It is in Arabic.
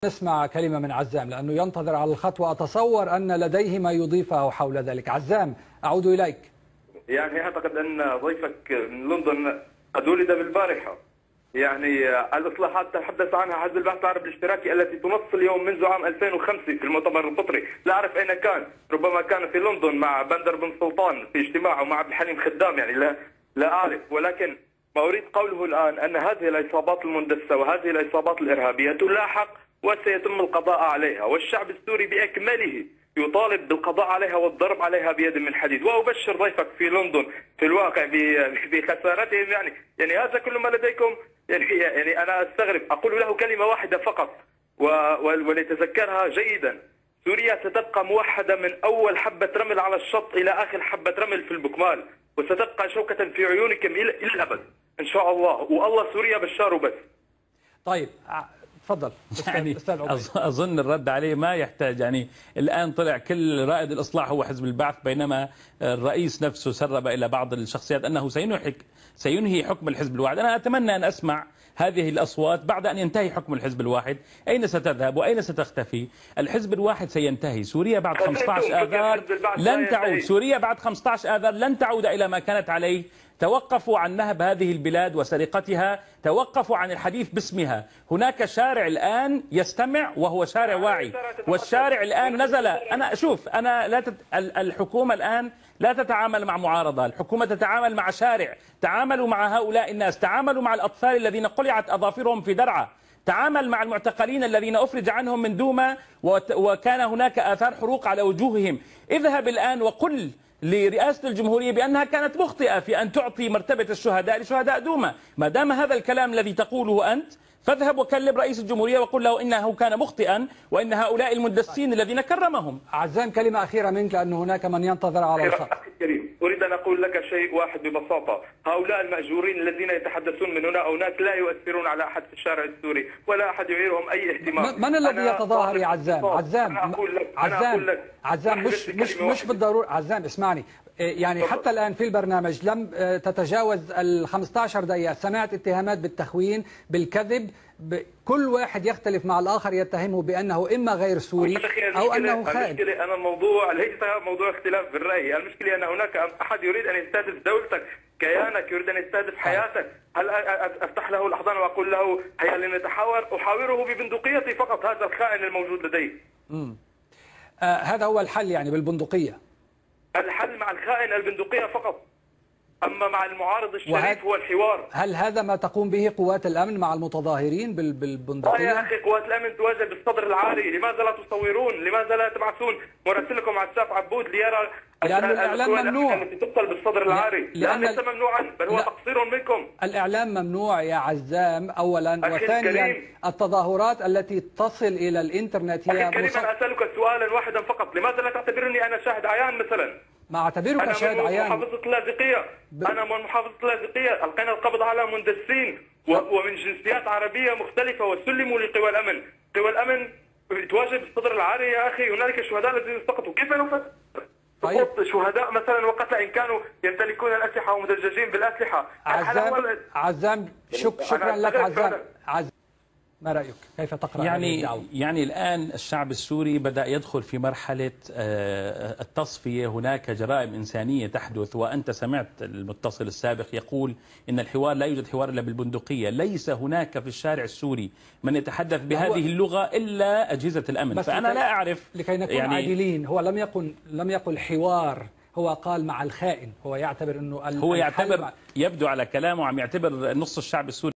نسمع كلمة من عزام لأنه ينتظر على الخط، وأتصور أن لديه ما يضيفه حول ذلك. عزام، أعود إليك. يعني أعتقد أن ضيفك من لندن قد ولد بالبارحة. يعني الإصلاحات تحدث عنها حزب البعث العربي الاشتراكي التي تنص اليوم منذ عام 2005 في المؤتمر القطري، لا أعرف أين كان، ربما كان في لندن مع بندر بن سلطان في اجتماعه مع عبد الحليم خدام، يعني لا أعرف. ولكن ما أريد قوله الآن أن هذه العصابات المندسة وهذه العصابات الإرهابية تلاحق وسيتم القضاء عليها، والشعب السوري بأكمله يطالب بالقضاء عليها والضرب عليها بيد من حديد. وأبشر ضيفك في لندن في الواقع بخسارتهم. يعني هذا كل ما لديكم. يعني أنا أستغرب. أقول له كلمة واحدة فقط وليتذكرها جيدا: سوريا ستبقى موحدة من أول حبة رمل على الشط إلى آخر حبة رمل في البكمال، وستبقى شوكة في عيونكم إلى الأبد إن شاء الله. والله سوريا بشار بس. طيب تفضل. يعني أظن الرد عليه ما يحتاج. يعني الآن طلع كل رائد الإصلاح هو حزب البعث، بينما الرئيس نفسه سرب إلى بعض الشخصيات أنه سينهي حكم الحزب الواحد. أنا أتمنى أن أسمع هذه الأصوات بعد أن ينتهي حكم الحزب الواحد. أين ستذهب وأين ستختفي؟ الحزب الواحد سينتهي. سوريا بعد 15 آذار لن تعود. سوريا بعد 15 آذار لن تعود إلى ما كانت عليه. توقفوا عن نهب هذه البلاد وسرقتها، توقفوا عن الحديث باسمها. هناك شارع الآن يستمع وهو شارع واعي، والشارع الآن نزل. الحكومة الآن لا تتعامل مع معارضة، الحكومة تتعامل مع شارع. تعاملوا مع هؤلاء الناس، تعاملوا مع الأطفال الذين قلعت أظافرهم في درعا، تعامل مع المعتقلين الذين أفرج عنهم من دوما وكان هناك آثار حروق على وجوههم. اذهب الآن وقل لرئاسة الجمهورية بأنها كانت مخطئة في أن تعطي مرتبة الشهداء لشهداء دوما. ما دام هذا الكلام الذي تقوله أنت، فاذهب وكلم رئيس الجمهورية وقل له إنه كان مخطئا وإن هؤلاء المندسين الذين كرمهم. عزام، كلمة أخيرة منك لأن هناك من ينتظر على الخط. أخي الكريم، أريد أن أقول لك شيء واحد ببساطة: هؤلاء المأجورين الذين يتحدثون من هنا أو هناك لا يؤثرون على أحد في الشارع السوري، ولا أحد يعيرهم أي اهتمام. من الذي يتظاهر يا عزام؟ عزام مش بالضرورة. عزام اسمعني، يعني حتى الآن في البرنامج لم تتجاوز ال 15 دقيقة، سمعت اتهامات بالتخوين، بالكذب، كل واحد يختلف مع الآخر، يتهمه بأنه إما غير سوري أو أنه خائن. المشكلة أن الموضوع ليس موضوع اختلاف بالرأي، المشكلة أن هناك أحد يريد أن يستهدف دولتك، كيانك، يريد أن يستهدف حياتك. هل أفتح له الأحضان وأقول له هيا لنتحاور؟ أحاوره ببندقيتي فقط. هذا الخائن الموجود لدي. هذا هو الحل يعني بالبندقية؟ الحل مع الخائن البندقية فقط، أما مع المعارض الشريف هو الحوار. هل هذا ما تقوم به قوات الأمن مع المتظاهرين بالبندقية؟ يا أخي، قوات الأمن تواجه بالصدر العاري. لماذا لا تصورون؟ لماذا لا تبعثون مراسلكم عساف عبود ليرى لأن الإعلام ممنوع التي تقتل بالصدر العاري؟ ليس ممنوعا، بل هو تقصير منكم. الإعلام ممنوع يا عزام أولا، وثانيا التظاهرات التي تصل إلى الإنترنت هي أنا أسألك سؤالا واحدا فقط: لماذا لا تعتبرني أنا شاهد عيان مثلا؟ ما اعتبرك شاهد عيان. أنا من محافظة اللاذقية. أنا من محافظة اللاذقية. ألقينا القبض على مندسين ومن جنسيات عربية مختلفة وسلموا لقوى الأمن. قوى الأمن تواجه بالصدر العاري يا أخي. هنالك شهداء الذين سقطوا، كيف نفسر سقوط شهداء مثلا وقتل إن كانوا يمتلكون الأسلحة ومدججين بالأسلحة؟ عزام شكرا لك. عزام، ما رأيك؟ كيف تقرأ هذه الدعوة؟ يعني الآن الشعب السوري بدأ يدخل في مرحلة التصفية. هناك جرائم إنسانية تحدث، وأنت سمعت المتصل السابق يقول إن الحوار لا يوجد حوار إلا بالبندقية. ليس هناك في الشارع السوري من يتحدث بهذه اللغة إلا أجهزة الأمن. فأنا لا أعرف. لكي نكون يعني عادلين، هو لم يقل حوار، هو قال مع الخائن. هو يعتبر أنه يبدو على كلامه عم يعتبر نص الشعب السوري